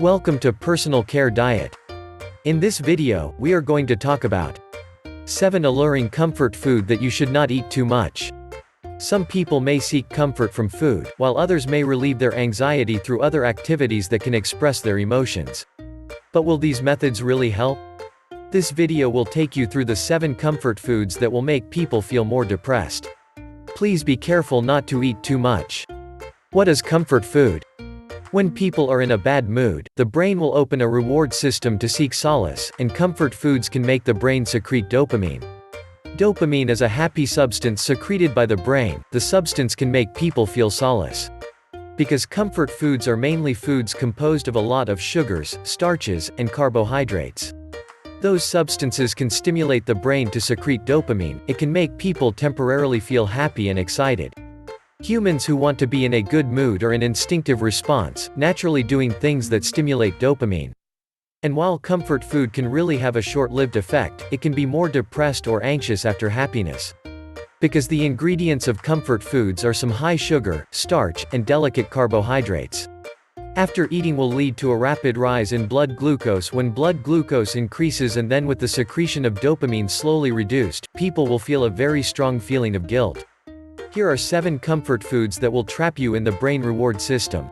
Welcome to Personal Care Diet. In this video, we are going to talk about 7 alluring comfort food that you should not eat too much. Some people may seek comfort from food, while others may relieve their anxiety through other activities that can express their emotions. But will these methods really help? This video will take you through the 7 comfort foods that will make people feel more depressed. Please be careful not to eat too much. What is comfort food? When people are in a bad mood, the brain will open a reward system to seek solace, and comfort foods can make the brain secrete dopamine. Dopamine is a happy substance secreted by the brain. The substance can make people feel solace. Because comfort foods are mainly foods composed of a lot of sugars, starches, and carbohydrates. Those substances can stimulate the brain to secrete dopamine. It can make people temporarily feel happy and excited. Humans who want to be in a good mood are an instinctive response, naturally doing things that stimulate dopamine. And while comfort food can really have a short-lived effect, it can be more depressed or anxious after happiness. Because the ingredients of comfort foods are some high sugar, starch, and delicate carbohydrates. After eating will lead to a rapid rise in blood glucose. When blood glucose increases and then with the secretion of dopamine slowly reduced, people will feel a very strong feeling of guilt. Here are 7 comfort foods that will trap you in the brain reward system.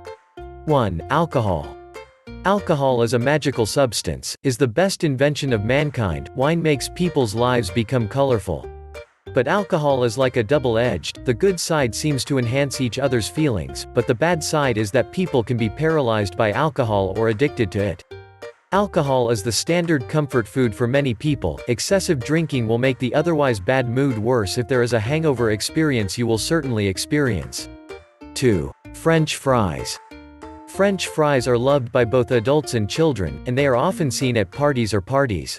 1. Alcohol. Alcohol is a magical substance, is the best invention of mankind. Wine makes people's lives become colorful. But alcohol is like a double-edged. The good side seems to enhance each other's feelings, but the bad side is that people can be paralyzed by alcohol or addicted to it. Alcohol is the standard comfort food for many people. Excessive drinking will make the otherwise bad mood worse. If there is a hangover experience, you will certainly experience. 2. French fries. French fries are loved by both adults and children, and they are often seen at parties or parties.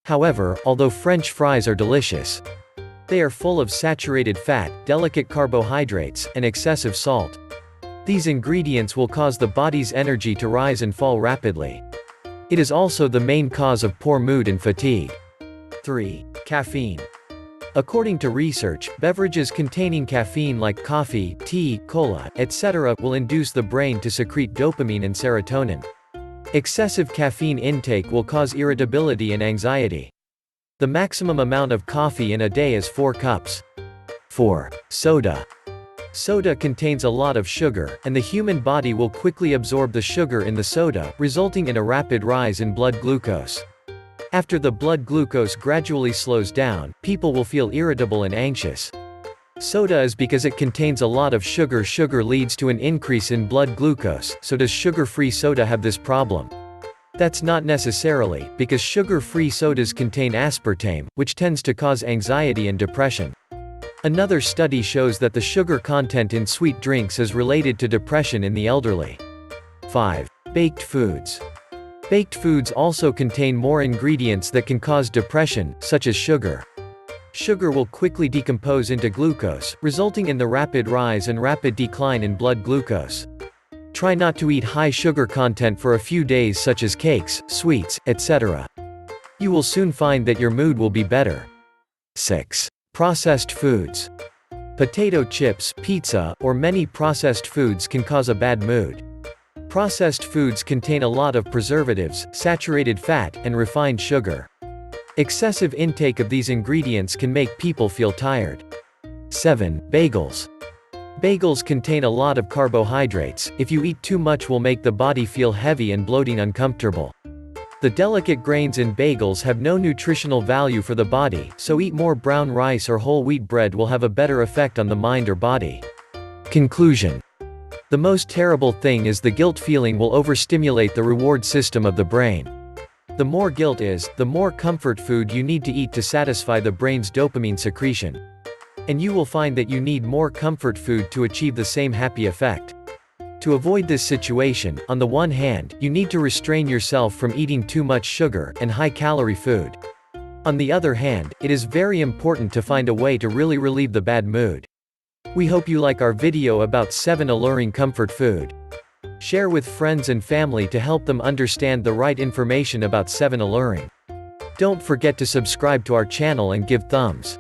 However, although French fries are delicious, they are full of saturated fat, delicate carbohydrates, and excessive salt. These ingredients will cause the body's energy to rise and fall rapidly. It is also the main cause of poor mood and fatigue. 3. Caffeine. According to research, beverages containing caffeine like coffee, tea, cola, etc. will induce the brain to secrete dopamine and serotonin. Excessive caffeine intake will cause irritability and anxiety. The maximum amount of coffee in a day is 4 cups. 4. Soda. Soda contains a lot of sugar, and the human body will quickly absorb the sugar in the soda, resulting in a rapid rise in blood glucose. After the blood glucose gradually slows down, people will feel irritable and anxious. Soda is because it contains a lot of sugar. Sugar leads to an increase in blood glucose, so does sugar-free soda have this problem? That's not necessarily, because sugar-free sodas contain aspartame, which tends to cause anxiety and depression. Another study shows that the sugar content in sweet drinks is related to depression in the elderly. 5. Baked foods. Baked foods also contain more ingredients that can cause depression, such as sugar. Sugar will quickly decompose into glucose, resulting in the rapid rise and rapid decline in blood glucose. Try not to eat high sugar content for a few days, such as cakes, sweets, etc. You will soon find that your mood will be better. 6. Processed foods. Potato chips, pizza, or many processed foods can cause a bad mood. Processed foods contain a lot of preservatives, saturated fat, and refined sugar. Excessive intake of these ingredients can make people feel tired. 7. Bagels. Bagels contain a lot of carbohydrates. If you eat too much, will make the body feel heavy and bloating uncomfortable. The delicate grains in bagels have no nutritional value for the body, so eat more brown rice or whole wheat bread will have a better effect on the mind or body. Conclusion. The most terrible thing is the guilt feeling will overstimulate the reward system of the brain. The more guilt is, the more comfort food you need to eat to satisfy the brain's dopamine secretion. And you will find that you need more comfort food to achieve the same happy effect. To avoid this situation, on the one hand, you need to restrain yourself from eating too much sugar and high-calorie food. On the other hand, it is very important to find a way to really relieve the bad mood. We hope you like our video about 7 alluring comfort food. Share with friends and family to help them understand the right information about 7 alluring. Don't forget to subscribe to our channel and give thumbs